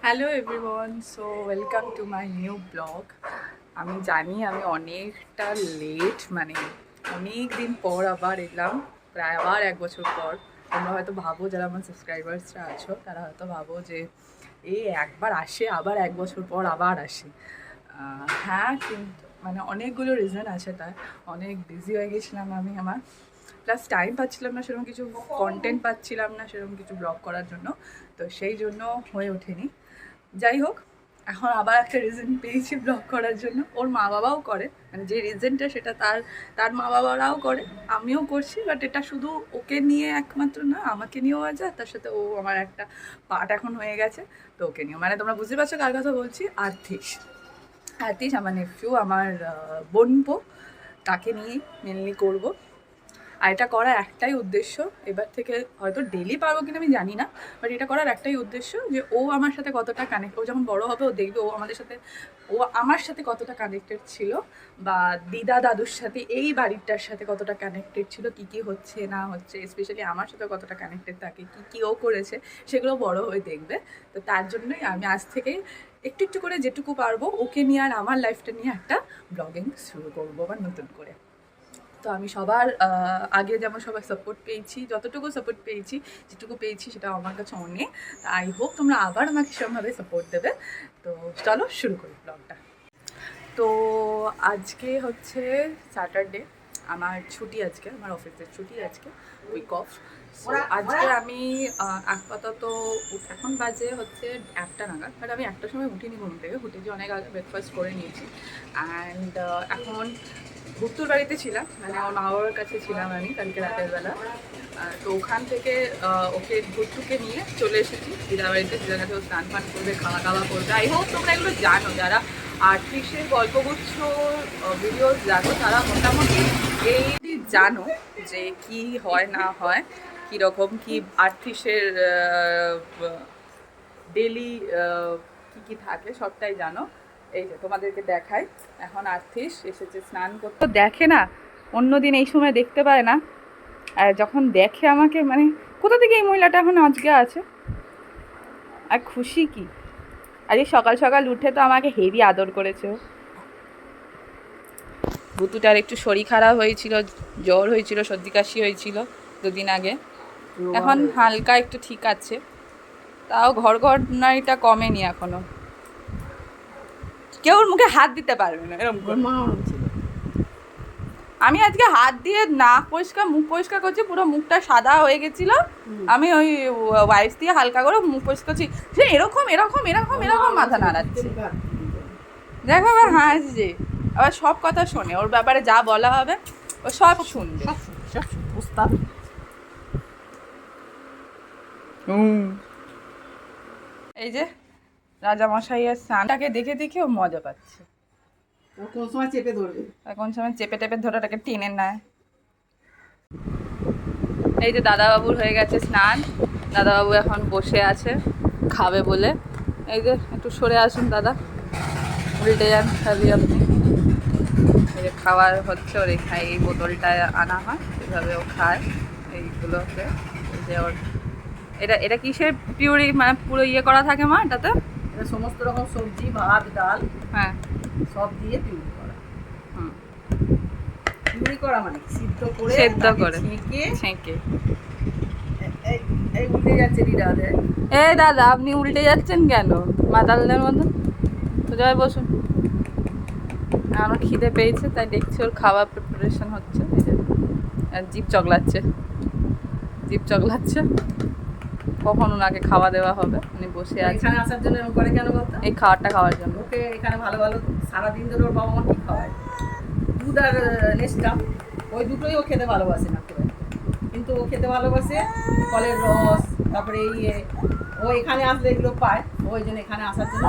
Hello everyone, so welcome to my new blog. আমি জানি আমি অনেকটা লেট, অনেক দিন পর আবার এলাম, প্রায় আবার 1 বছর পর। তোমরা হয়তো ভাবো, যারা আমার সাবস্ক্রাইবার্সরা আছো তারা হয়তো ভাবো যে এই একবার আসে আবার 1 বছর পর আবার আসে। হ্যাঁ, কিন্তু অনেকগুলো রিজন আছে, তাই অনেক বিজি হয়ে গেছিলাম আমি আমার, প্লাস টাইম পাচ্ছিলাম না সেরকম কিছু, কন্টেন্ট পাচ্ছিলাম না সেরকম কিছু ব্লগ করার জন্য, তো সেই জন্য হয়ে ওঠেনি। যাই হোক, এখন আবার একটা রিজন পেয়েছি ব্লগ করার জন্য। ওর মা বাবাও করে, যে রিজনটা সেটা তার তার মা বাবারাও করে, আমিও করছি, বাট এটা শুধু ওকে নিয়ে একমাত্র না, আমাকে নিয়েও আছে, তার সাথে ও আমার একটা পার্ট এখন হয়ে গেছে, তো ওকে নিয়েও। তোমরা বুঝতে পারছো কার কথা বলছি? আর্থিস। আর্থিস আমার নেফিউ, আমার বোনপো, তাকে নিয়েই মেনলি করবো। আর এটা করার একটাই উদ্দেশ্য, এবার থেকে হয়তো ডেলি পারবো কিনা আমি জানি না, বাট এটা করার একটাই উদ্দেশ্য যে ও আমার সাথে কতটা কানেক্ট, ও যখন বড় হবে ও দেখবে ও আমার সাথে কতটা কানেক্টেড ছিল, বা দিদা দাদুর সাথে, এই বাড়িটার সাথে কতটা কানেক্টেড ছিল, কি কি হচ্ছে না হচ্ছে, স্পেশালি আমার সাথে কতটা কানেক্টেড থাকে, কি কি ও করেছে, সেগুলো বড় হয়ে দেখবে। তো তার জন্যই আমি আজ থেকেই একটু একটু করে যেটুকু পারবো ওকে নিয়ে আর আমার লাইফটা নিয়ে একটা ব্লগিং শুরু করবো আবার নতুন করে। তো আমি সবার আগে যেমন সবাই সাপোর্ট পেয়েছি, যতটুকু সাপোর্ট পেয়েছি, যেটুকু পেয়েছি সেটা আমার কাছে অনেক। আই হোপ তোমরা আবার আমাকে সেরকমভাবে সাপোর্ট দেবে। তো চলো শুরু করি ব্লগটা। তো আজকে হচ্ছে স্যাটারডে, আমার ছুটি আজকে, আমার অফিসের ছুটি আজকে, উইক অফ। আজকে আমি আপাতত এখন বাজে হচ্ছে 1টা নাগাদ, বাট আমি 1টার সময় উঠিনি ঘুম থেকে, উঠেছি অনেক আগে, ব্রেকফাস্ট করে নিয়েছি। অ্যান্ড এখন ভুতুর বাড়িতে ছিলাম, আমার মা বাবার কাছে ছিলাম আমি কালকে রাতের বেলা। তো ওখান থেকে ওকে ভুতুকে নিয়ে চলে এসেছি দিদার বাড়িতে, দিদার কাছে ও স্নান ফান করবে, খাওয়া দাওয়া করবে। আই হোপ তোমরা এগুলো জানো, যারা আর্টিস্টের গল্পগুচ্ছ ভিডিওস জানো তারা মোটামুটি এই জানো যে কি হয় না হয়, কীরকম কি আর্টিস্টের ডেলি কি কি থাকে সবটাই জানো। এই যে তোমাদেরকে দেখাই, এখন আর্থিস এসেছে স্নান করতে, দেখে না, অন্যদিন এই সময় দেখতে পায় না, আর যখন দেখে আমাকে কোথা থেকে এই মহিলাটা এখন আজকে আছে, আর খুশি কি। আজকে সকাল সকাল উঠে তো আমাকে হেভি আদর করেছে। ভুতুটার একটু শরীর খারাপ হয়েছিল, জ্বর হয়েছিল, সর্দি কাশি হয়েছিল 2 দিন আগে, এখন হালকা একটু ঠিক আছে, তাও ঘরনারীটা কমেনি এখনো, কেউ ওর মুখে হাত দিতে পারবে না এরকম। আমি আজকে হাত দিয়ে নাক পরিষ্কার মুখ পরিষ্কার করছি, পুরো মুখটা সাদা হয়ে গেছিল, আমি ওই ওয়াইপস দিয়ে হালকা করে মুখ পরিষ্কার করছি, সে এরকম এরকম এরকম এরকম মাথা নাড়াচ্ছে, দেখো আবার হাসছে, আবার সব কথা শোনে, ওর ব্যাপারে যা বলা হবে ও সব শুনবে। এই যে রাজামশাইয়ের স্নানটাকে দেখে দেখে ও মজা পাচ্ছে, কোন সময় চেপে ধরবে, কোন সময় চেপে টেপে ধরে ওটাকে টেনে নেয়। এই যে দাদাবাবুর হয়ে গেছে স্নান, দাদাবাবু এখন বসে আছে খাবে বলে। এই যে একটু সরে আসুন দাদা, উল্টে যান খাবি আপনি। এই যে খাওয়ার হচ্ছে, ওর খায়, এই বোতলটা আনা হয়, এভাবে ও খায় এইগুলোকে। এই যে ওর এটা এটা কিসের পিউরি, পুরো ইয়ে করা থাকে মা এটাতে? এটা সমস্ত রকম সবজি, ভাত, ডাল, হ্যাঁ, সব দিয়ে পিউরি করা। পিউরি করা সিদ্ধ করে ছেঁকে। এই উল্টে যাচ্ছে দিদা। এই দাদা, আপনি উল্টে যাচ্ছেন কেন মাতালদের মতন? সোজা বসুন। আমার খিদে পেয়েছে তাই দেখছি ওর খাওয়া প্রিপারেশন হচ্ছে। জিভ চগলাচ্ছে, কখন ওনাকে খাওয়া দেওয়া হবে, উনি বসে আছে। এখানে আসার জন্য এরকম করে কেন বলতো? এই খাবারটা খাওয়ার জন্য। ওকে এখানে ভালো ভালো সারাদিন ধরে ওর বাবা মা কি খাওয়ায়, দুধ আর নেস্টাম, ওই দুটোই ও খেতে ভালোবাসে না খুব, কিন্তু ও খেতে ভালোবাসে ফলের রস, তারপরে ও এখানে আসলে এগুলো পায়, ওই জন্য এখানে আসার জন্য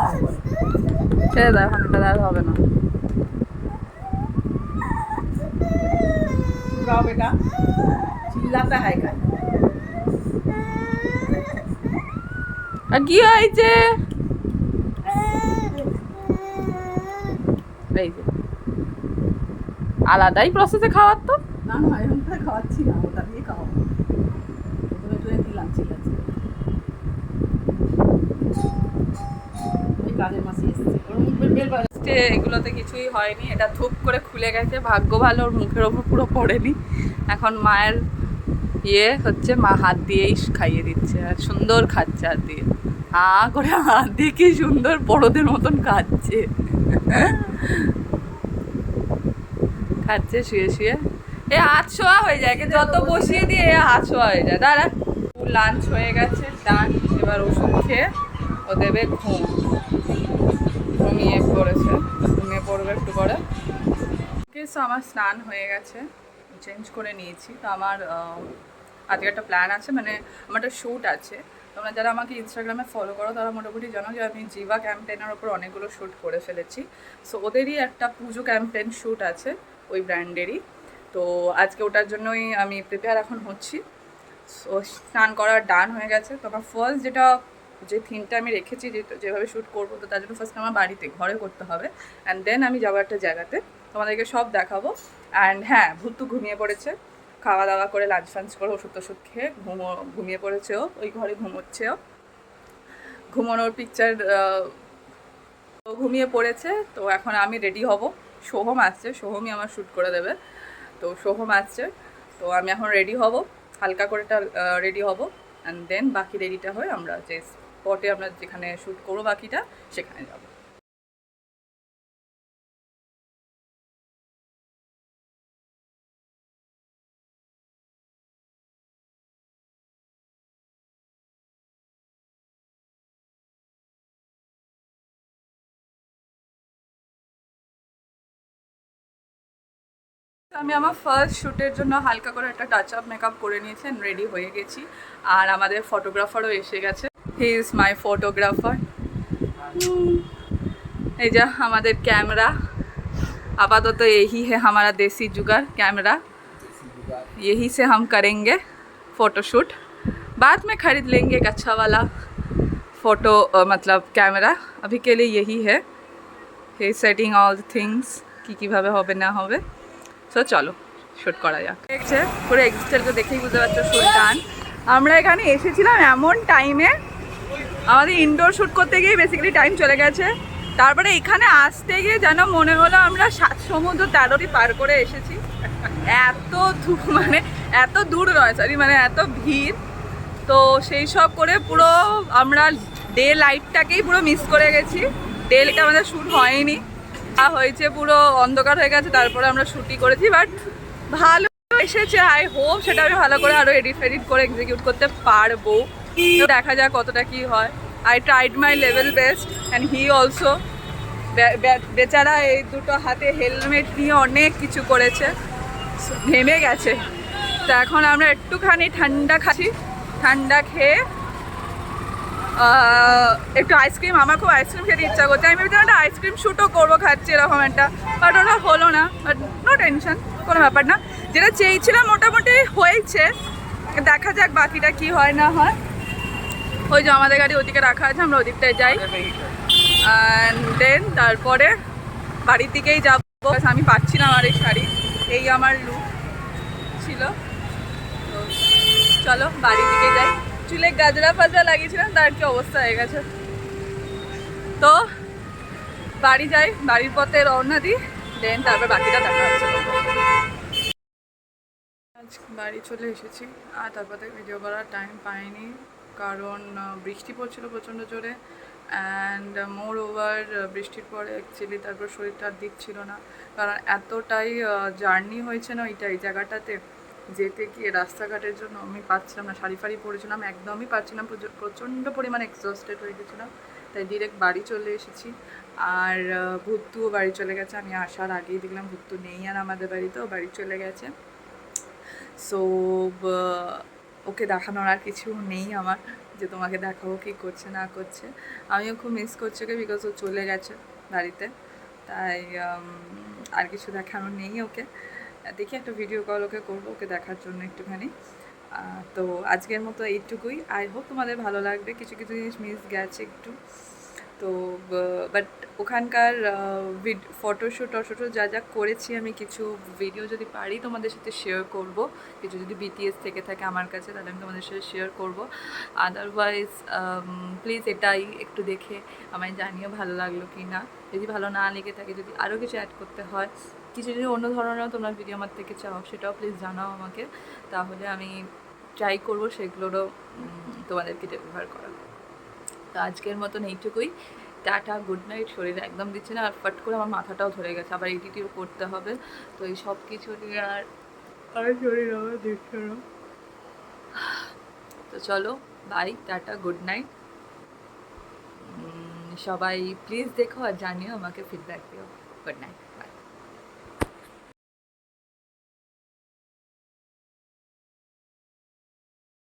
ছেড়ে দাও, এখন এটা আর হবে না। বেটা চিল্লাতে হয় কাজ। আর কি হয়েছে? এই যে আলাদাই প্রসেসে খাওয়ার তো না না, এরকম করে খাওয়াচ্ছি না, ওটা দিয়ে খাওয়াবো, প্রথমে তুলে দিলাম চিল্লাচ্ছি। কাজের মাসি এসছে ওর মুখ বেল ফার্স্টে এগুলোতে কিছুই হয়নি, এটা ধূপ করে খুলে গেছে, ভাগ্য ভালো ওর মুখের ওপর পুরো পড়েনি। এখন মায়ের হচ্ছে, মা হাত দিয়েই খাইয়ে দিচ্ছে আর সুন্দর খাচ্ছে হাত দিয়ে, করে হাত দিয়ে কি সুন্দর বড়দের মতন খাচ্ছে খাচ্ছে শুয়ে শুয়ে। হাত শোয়া হয়ে যায়, যত বসিয়ে দিয়ে হাত শোয়া হয়ে যায়। দাঁড়া, লাঞ্চ হয়ে গেছে, ডান। এবার ওষুধ খেয়ে ও দেবে ঘুম, ঘুমিয়ে পড়েছে, ঘুমিয়ে পড়বে একটু পরে। সো আমার স্নান হয়ে গেছে, চেঞ্জ করে নিয়েছি। তো আমার আজকে একটা প্ল্যান আছে, মানে আমার একটা শ্যুট আছে। তোমরা যারা আমাকে ইনস্টাগ্রামে ফলো করো তারা মোটামুটি জানো যে আমি জিভা ক্যাম্পেনের ওপর অনেকগুলো শ্যুট করে ফেলেছি। সো ওদেরই একটা পুজো ক্যাম্পেন শ্যুট আছে ওই ব্র্যান্ডেরই। তো আজকে ওটার জন্যই আমি প্রিপেয়ার এখন হচ্ছি। সো স্নান করার ডান হয়ে গেছে। তো আমার ফার্স্ট যে থিমটা আমি রেখেছি, যেভাবে শ্যুট করবো, তো তার জন্য ফার্স্ট আমার বাড়িতে ঘরে করতে হবে, অ্যান্ড দেন আমি যাবো একটা জায়গাতে, তোমাদেরকে সব দেখাবো। অ্যান্ড হ্যাঁ, ভূতু ঘুমিয়ে পড়েছে, খাওয়া দাওয়া করে লাঞ্চ ফাঞ্চ করে ওষুধ টষুধ খেয়ে ঘুমিয়ে পড়েছেও, ওই ঘরে ঘুমোচ্ছেও, ঘুমানোর পিকচার ঘুমিয়ে পড়েছে। তো এখন আমি রেডি হব, সোহম আসছে, সোহমই আমার শ্যুট করে দেবে। তো সোহম আসছে, তো আমি এখন রেডি হব, হালকা করে রেডি হব, অ্যান্ড দেন বাকি রেডিটা হয়ে আমরা যে স্পটে আমরা যেখানে শ্যুট করবো বাকিটা সেখানে যাব। আমি আমার ফার্স্ট শ্যুটের জন্য হালকা করে একটা টাচ আপ মেকআপ করে নিয়েছি, রেডি হয়ে গেছি। আর আমাদের ফটোগ্রাফারও এসে গেছে, হি ইজ মাই ফটোগ্রাফার। এই যে আমাদের ক্যামেরা, आपातत तो यही है हमारा देसी जुगाड़ कैमरा, यही से हम करेंगे फ़ोटोशूट। बाद में ख़रीद लेंगे एक अच्छा वाला फ़ोटो मतलब कैमरा, अभी के लिए यही है। हे सेटिंग ऑल थिंग्स कि কীভাবে হবে না হবে। সো চলো শ্যুট করা যাক। দেখছে পুরো এক্সিস্টারকে দেখেই বুঝতে পারছো শ্যুট ডান। আমরা এখানে এসেছিলাম এমন টাইমে, আমাদের ইনডোর শ্যুট করতে গিয়ে বেসিক্যালি টাইম চলে গেছে। তারপরে এখানে আসতে গিয়ে যেন মনে হলো আমরা 7 সমুদ্র 13টি পার করে এসেছি। এত দূর নয়, সরি, মানে এত ভিড়। তো সেই সব করে পুরো আমরা ডে লাইটটাকেই পুরো মিস করে গেছি। ডে লাইটটা আমাদের শ্যুট হয়নি, হয়েছে পুরো অন্ধকার হয়ে গেছে। তারপরে আমরা শ্যুটই করেছি, বাট ভালো এসেছে। আই হোপ সেটা আমি ভালো করে আরও এডিট করে এক্সিকিউট করতে পারবো। তো দেখা যাক কতটা কী হয়। I tried my level best and he also, বেচারা এই দুটো হাতে হেলমেট নিয়ে অনেক কিছু করেছে, ঘেমে গেছে। তো এখন আমরা একটুখানি ঠান্ডা খাচ্ছি, ঠান্ডা খেয়ে একটু আইসক্রিম, আমার খুব আইসক্রিম খেতে ইচ্ছা করছে। আমি ভেবেছিলাম একটা আইসক্রিম শ্যুটও করবো, খাচ্ছি এরকম একটা, বাট ওটা হলো না। বাট নো টেনশন, কোনো ব্যাপার না। যেটা চেয়েছিলাম মোটামুটি হয়েছে, দেখা যাক বাকিটা কি হয় না হয়। ওই যে আমাদের গাড়ি ওদিকে রাখা আছে, আমরা ওদিকটায় যাই, অ্যান্ড দেন তারপরে বাড়ির দিকেই যাবো। আমি পাচ্ছি না আমার এই শাড়ি, এই আমার লুক ছিল। তো চলো বাড়ির দিকে যাই। চুলে গাজরা ফাজরা লাগিয়েছিলাম, তার কি অবস্থা হয়ে গেছে। তো বাড়ি যাই, বাড়ির পথে রওনা দিই, দেন তারপর বাকিটা দেখা হচ্ছে। আজ বাড়ি চলে এসেছি, আর তারপর থেকে ভিডিও করার টাইম পাইনি, কারণ বৃষ্টি পড়ছিল প্রচণ্ড জোরে। অ্যান্ড মোর ওভার বৃষ্টির পরে অ্যাকচুয়ালি তারপর শরীরটা আর দিচ্ছিল না, কারণ এতটাই জার্নি হয়েছে না এই জায়গাটাতে যেতে গিয়ে রাস্তাঘাটের জন্য আমি পাচ্ছিলাম না। শাড়ি ফাড়ি পরেছিলাম, একদমই পাচ্ছিলাম, প্রচণ্ড পরিমাণে এক্সস্টেড হয়ে গেছিলাম। তাই ডিরেক্ট বাড়ি চলে এসেছি। আর ভুত্তুও বাড়ি চলে গেছে, আমি আসার আগেই দেখলাম ভুত্তু নেই আর আমাদের বাড়িতেও, বাড়ি চলে গেছে। সো ওকে দেখানোর আর কিছু নেই আমার, যে তোমাকে দেখাবো কী করছে না করছে। আমিও খুব মিস করছি ওকে, বিকজ ও চলে গেছে বাড়িতে। তাই আর কিছু দেখানোর নেই ওকে। দেখি একটা ভিডিও কল ওকে করবো, ওকে দেখার জন্য একটুখানি। তো আজকের মতো এইটুকুই। আই হোপ তোমাদের ভালো লাগবে। কিছু কিছু জিনিস মিস গেছে একটু, তো বাট ওখানকার ফটোশ্যুট টটোশ্যুট যা যা করেছি আমি কিছু ভিডিও যদি পারি তোমাদের সাথে শেয়ার করব, কিছু যদি বিটিএস থেকে থাকে আমার কাছে তাহলে আমি তোমাদের সাথে শেয়ার করব। আদারওয়াইজ প্লিজ এটাই একটু দেখে আমায় জানিও ভালো লাগলো কি না। যদি ভালো না লেগে থাকে, যদি আরও কিছু অ্যাড করতে হয়, কিছু যদি অন্য ধরনেরও তোমরা ভিডিও আমার থেকে চাও সেটাও প্লিজ জানাও আমাকে, তাহলে আমি ট্রাই করবো সেগুলোরও তোমাদেরকে ডেলিভার করা। তো আজকের মতন এইটুকুই, টাটা, গুড নাইট। শরীর একদম দিচ্ছে না, আর ফট করে আমার মাথাটাও ধরে গেছে, আবার এডিটিও করতে হবে, তো এই সব কিছু নিয়ে আর শরীর আমার দিচ্ছে না। তো চলো, বাই, টাটা, গুড নাইট। সবাই প্লিজ দেখো আর জানিও, আমাকে ফিডব্যাক দিও। Good night.